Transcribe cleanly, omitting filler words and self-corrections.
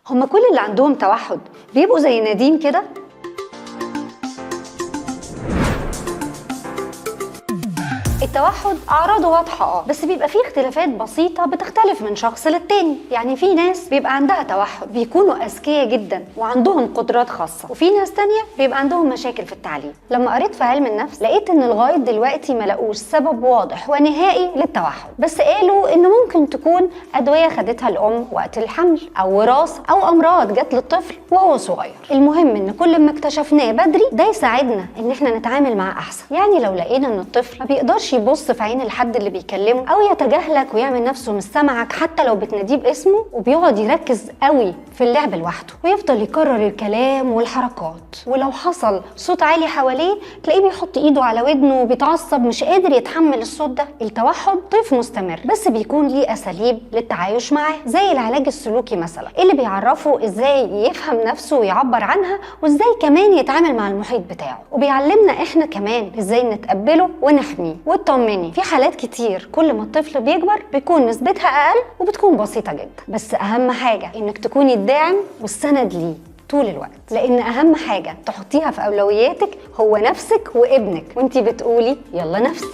هما كل اللي عندهم توحد بيبقوا زي نادين كده؟ التوحد اعراضه واضحه بس بيبقى فيه اختلافات بسيطه بتختلف من شخص للتاني. يعني في ناس بيبقى عندها توحد بيكونوا اذكياء جدا وعندهم قدرات خاصه، وفي ناس تانية بيبقى عندهم مشاكل في التعليم. لما قريت في علم النفس لقيت ان لغايه دلوقتي ما لقوش سبب واضح ونهائي للتوحد، بس قالوا ان ممكن تكون ادويه خدتها الام وقت الحمل او وراثه او امراض جت للطفل وهو صغير. المهم ان كل ما اكتشفناه بدري ده يساعدنا ان احنا نتعامل معاه احسن. يعني لو لقينا ان الطفل ما بيقدرش يبص في عين الحد اللي بيكلمه او يتجاهلك ويعمل نفسه مش سامعك حتى لو بتناديه باسمه، وبيقعد يركز قوي في اللعب لوحده ويفضل يكرر الكلام والحركات، ولو حصل صوت عالي حواليه تلاقيه بيحط ايده على ودنه وبيتعصب مش قادر يتحمل الصوت ده، التوحد طيف مستمر بس بيكون ليه اساليب للتعايش معاه زي العلاج السلوكي مثلا اللي بيعرفه ازاي يفهم نفسه ويعبر عنها وازاي كمان يتعامل مع المحيط بتاعه، وبيعلمنا احنا كمان ازاي نتقبله ونحميه. واطمني في حالات كتير كل ما الطفل بيكبر بيكون نسبتها اقل وبتكون بسيطه جدا، بس اهم حاجه انك تكوني الداعم والسند ليه طول الوقت، لان اهم حاجه تحطيها في اولوياتك هو نفسك وابنك وانتي بتقولي يلا نفسي.